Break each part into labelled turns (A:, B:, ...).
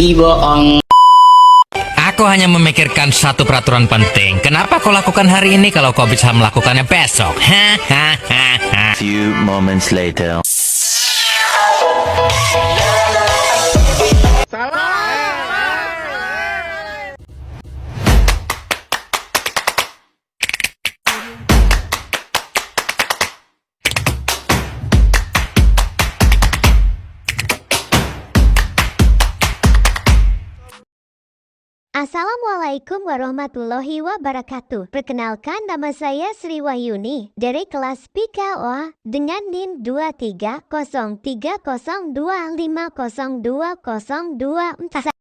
A: bohong.
B: Aku hanya memikirkan satu peraturan penting. Kenapa kau lakukan hari ini kalau kau bisa melakukannya besok?
C: Few moments later.
D: Assalamualaikum warahmatullahi wabarakatuh. Perkenalkan, nama saya Sri Wahyuni dari kelas PKOA dengan NIM 23030250204.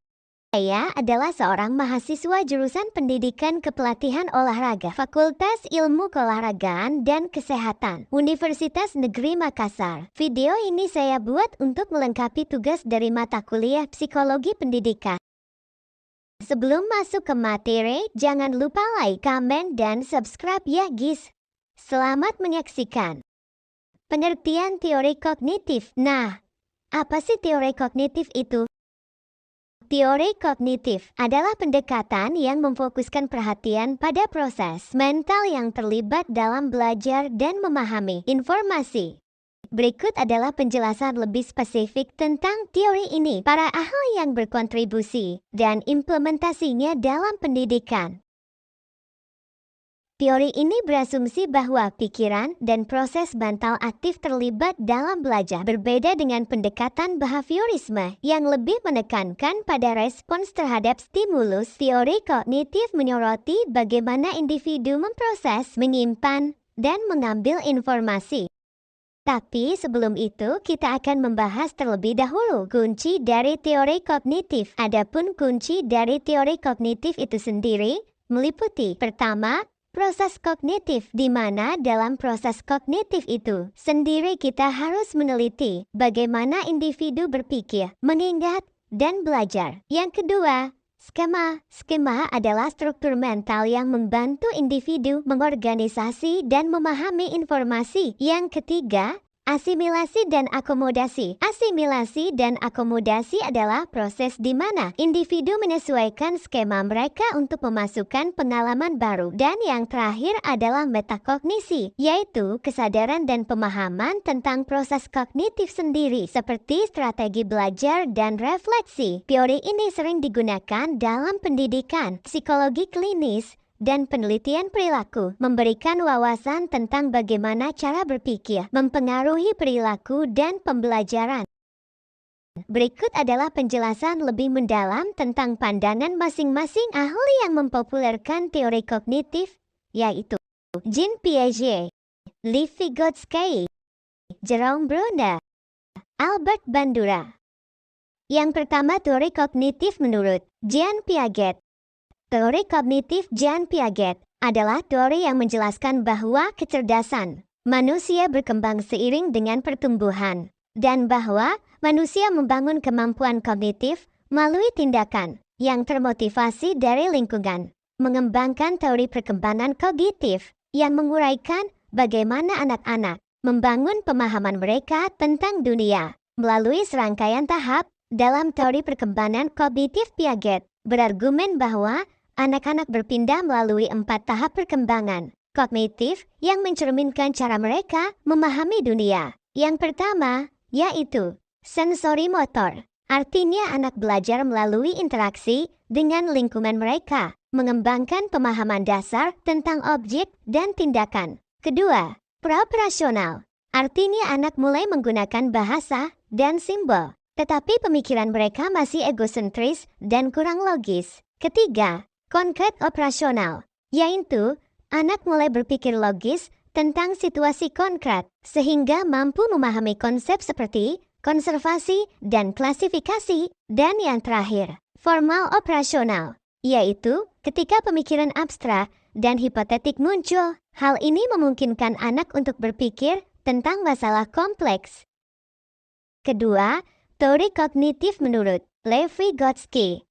D: Saya adalah seorang mahasiswa jurusan Pendidikan Kepelatihan Olahraga Fakultas Ilmu Keolahragaan dan Kesehatan Universitas Negeri Makassar. Video ini saya buat untuk melengkapi tugas dari mata kuliah Psikologi Pendidikan. Sebelum masuk ke materi, jangan lupa like, komen, dan subscribe ya guys. Selamat menyaksikan. Pengertian teori kognitif. Nah, apa sih teori kognitif itu? Teori kognitif adalah pendekatan yang memfokuskan perhatian pada proses mental yang terlibat dalam belajar dan memahami informasi. Berikut adalah penjelasan lebih spesifik tentang teori ini, para ahli yang berkontribusi, dan implementasinya dalam pendidikan. Teori ini berasumsi bahwa pikiran dan proses mental aktif terlibat dalam belajar, berbeda dengan pendekatan behaviorisme yang lebih menekankan pada respons terhadap stimulus. Teori kognitif menyoroti bagaimana individu memproses, menyimpan, dan mengambil informasi. Tapi sebelum itu kita akan membahas terlebih dahulu kunci dari teori kognitif. Adapun kunci dari teori kognitif itu sendiri meliputi: pertama, proses kognitif, di mana dalam proses kognitif itu sendiri kita harus meneliti bagaimana individu berpikir, mengingat, dan belajar. Yang kedua, skema. Skema adalah struktur mental yang membantu individu mengorganisasi dan memahami informasi. Yang ketiga, asimilasi dan akomodasi. Asimilasi dan akomodasi adalah proses di mana individu menyesuaikan skema mereka untuk memasukkan pengalaman baru. Dan yang terakhir adalah metakognisi, yaitu kesadaran dan pemahaman tentang proses kognitif sendiri, seperti strategi belajar dan refleksi. Teori ini sering digunakan dalam pendidikan, psikologi klinis, dan penelitian perilaku, memberikan wawasan tentang bagaimana cara berpikir mempengaruhi perilaku dan pembelajaran. Berikut adalah penjelasan lebih mendalam tentang pandangan masing-masing ahli yang mempopulerkan teori kognitif, yaitu Jean Piaget, Lev Vygotsky, Jerome Bruner, Albert Bandura. Yang pertama, teori kognitif menurut Jean Piaget. Teori kognitif Jean Piaget adalah teori yang menjelaskan bahwa kecerdasan manusia berkembang seiring dengan pertumbuhan, dan bahwa manusia membangun kemampuan kognitif melalui tindakan yang termotivasi dari lingkungan. Mengembangkan teori perkembangan kognitif yang menguraikan bagaimana anak-anak membangun pemahaman mereka tentang dunia melalui serangkaian tahap. Dalam teori perkembangan kognitif, Piaget berargumen bahwa anak-anak berpindah melalui 4 tahap perkembangan kognitif yang mencerminkan cara mereka memahami dunia. Yang pertama, yaitu sensori motor. Artinya anak belajar melalui interaksi dengan lingkungan mereka, mengembangkan pemahaman dasar tentang objek dan tindakan. Kedua, praoperasional. Artinya anak mulai menggunakan bahasa dan simbol, tetapi pemikiran mereka masih egosentris dan kurang logis. Ketiga, konkret operasional, yaitu anak mulai berpikir logis tentang situasi konkret, sehingga mampu memahami konsep seperti konservasi dan klasifikasi. Dan yang terakhir, formal operasional, yaitu ketika pemikiran abstrak dan hipotetik muncul. Hal ini memungkinkan anak untuk berpikir tentang masalah kompleks. Kedua, teori kognitif menurut Lev Vygotsky.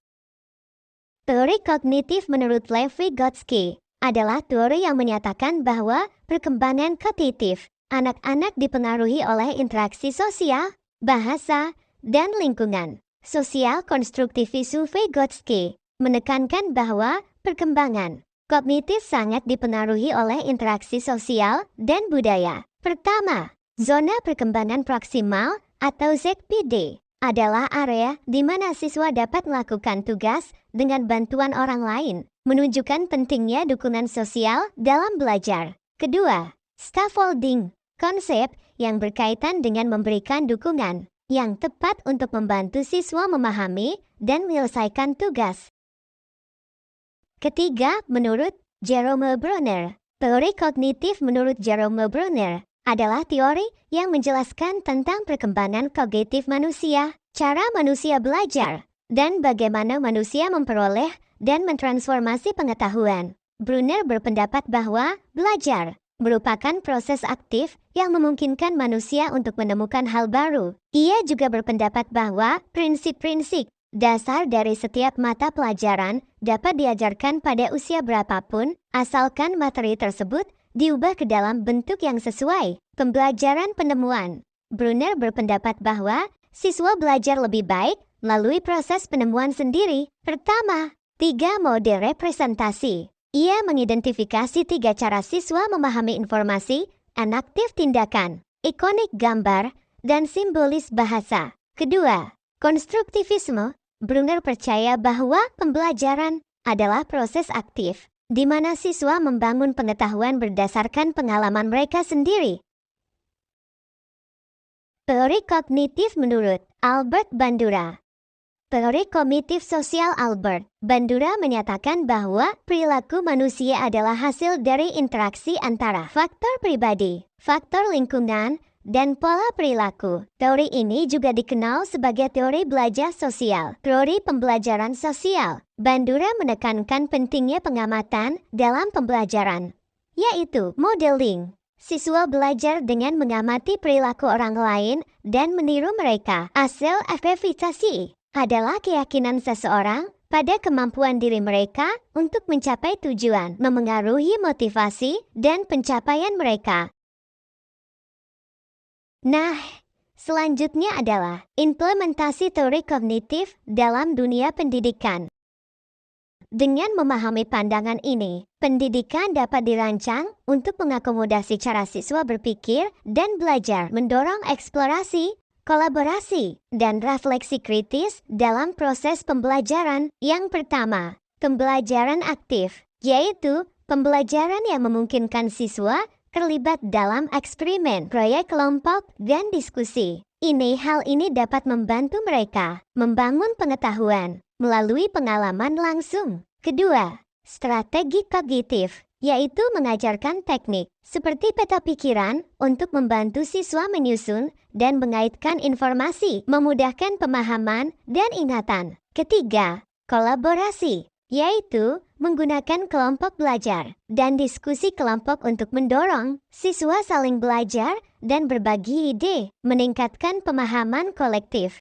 D: Teori kognitif menurut Lev Vygotsky adalah teori yang menyatakan bahwa perkembangan kognitif anak-anak dipengaruhi oleh interaksi sosial, bahasa, dan lingkungan. sosial konstruktivisme Vygotsky menekankan bahwa perkembangan kognitif sangat dipengaruhi oleh interaksi sosial dan budaya. Pertama, zona perkembangan proksimal atau ZPD adalah area di mana siswa dapat melakukan tugas dengan bantuan orang lain, menunjukkan pentingnya dukungan sosial dalam belajar. Kedua, scaffolding, konsep yang berkaitan dengan memberikan dukungan yang tepat untuk membantu siswa memahami dan menyelesaikan tugas. Ketiga, menurut Jerome Bruner, teori kognitif menurut Jerome Bruner adalah teori yang menjelaskan tentang perkembangan kognitif manusia, cara manusia belajar, dan bagaimana manusia memperoleh dan mentransformasi pengetahuan. Bruner berpendapat bahwa belajar merupakan proses aktif yang memungkinkan manusia untuk menemukan hal baru. Ia juga berpendapat bahwa prinsip-prinsip dasar dari setiap mata pelajaran dapat diajarkan pada usia berapapun, asalkan materi tersebut diubah ke dalam bentuk yang sesuai. Pembelajaran penemuan. Bruner berpendapat bahwa siswa belajar lebih baik melalui proses penemuan sendiri. Pertama, 3 mode representasi. Ia mengidentifikasi 3 cara siswa memahami informasi, enaktif tindakan, ikonik gambar, dan simbolis bahasa. Kedua, konstruktivisme. Bruner percaya bahwa pembelajaran adalah proses aktif, di mana siswa membangun pengetahuan berdasarkan pengalaman mereka sendiri. Teori kognitif menurut Albert Bandura. Teori kognitif sosial Albert Bandura menyatakan bahwa perilaku manusia adalah hasil dari interaksi antara faktor pribadi, faktor lingkungan, dan pola perilaku. Teori ini juga dikenal sebagai teori belajar sosial, teori pembelajaran sosial. Bandura menekankan pentingnya pengamatan dalam pembelajaran, yaitu modeling. Siswa belajar dengan mengamati perilaku orang lain dan meniru mereka. Hasil aktivitas adalah keyakinan seseorang pada kemampuan diri mereka untuk mencapai tujuan, memengaruhi motivasi dan pencapaian mereka. Nah, selanjutnya adalah implementasi teori kognitif dalam dunia pendidikan. Dengan memahami pandangan ini, pendidikan dapat dirancang untuk mengakomodasi cara siswa berpikir dan belajar, mendorong eksplorasi, kolaborasi, dan refleksi kritis dalam proses pembelajaran. Yang pertama, pembelajaran aktif, yaitu pembelajaran yang memungkinkan siswa terlibat dalam eksperimen, proyek kelompok, dan diskusi. Hal ini dapat membantu mereka membangun pengetahuan melalui pengalaman langsung. Kedua, strategi kognitif, yaitu mengajarkan teknik seperti peta pikiran untuk membantu siswa menyusun dan mengaitkan informasi, memudahkan pemahaman dan ingatan. Ketiga, kolaborasi, yaitu menggunakan kelompok belajar dan diskusi kelompok untuk mendorong siswa saling belajar dan berbagi ide, meningkatkan pemahaman kolektif.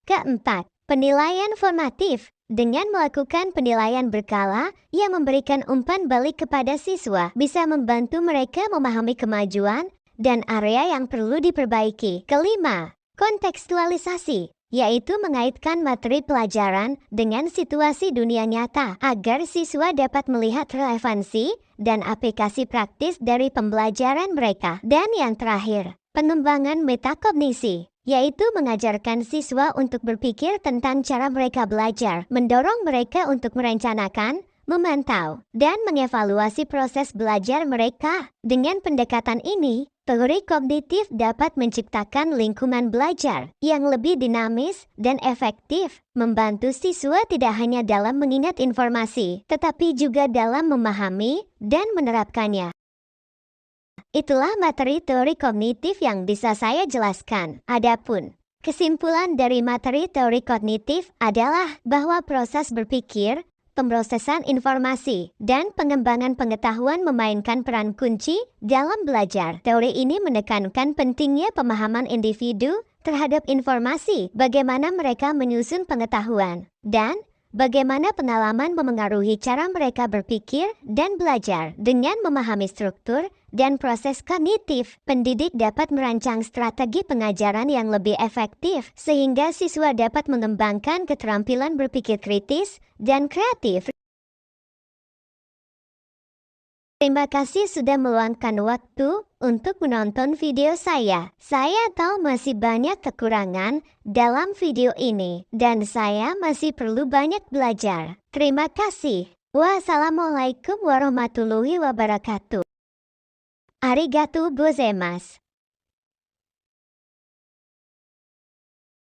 D: Keempat, penilaian formatif. Dengan melakukan penilaian berkala yang memberikan umpan balik kepada siswa, bisa membantu mereka memahami kemajuan dan area yang perlu diperbaiki. Kelima, kontekstualisasi, yaitu mengaitkan materi pelajaran dengan situasi dunia nyata agar siswa dapat melihat relevansi dan aplikasi praktis dari pembelajaran mereka. Dan yang terakhir, pengembangan metakognisi, yaitu mengajarkan siswa untuk berpikir tentang cara mereka belajar, mendorong mereka untuk merencanakan, memantau, dan mengevaluasi proses belajar mereka. Dengan pendekatan ini, teori kognitif dapat menciptakan lingkungan belajar yang lebih dinamis dan efektif, membantu siswa tidak hanya dalam mengingat informasi, tetapi juga dalam memahami dan menerapkannya. Itulah materi teori kognitif yang bisa saya jelaskan. Adapun kesimpulan dari materi teori kognitif adalah bahwa proses berpikir, pemrosesan informasi, dan pengembangan pengetahuan memainkan peran kunci dalam belajar. Teori ini menekankan pentingnya pemahaman individu terhadap informasi, bagaimana mereka menyusun pengetahuan, dan bagaimana pengalaman memengaruhi cara mereka berpikir dan belajar. Dengan memahami struktur dan proses kognitif. Pendidik dapat merancang strategi pengajaran yang lebih efektif, sehingga siswa dapat mengembangkan keterampilan berpikir kritis dan kreatif. Terima kasih sudah meluangkan waktu untuk menonton video saya. Saya tahu masih banyak kekurangan dalam video ini, dan saya masih perlu banyak belajar. Terima kasih. Wassalamualaikum warahmatullahi wabarakatuh. Arigatou gozaimasu.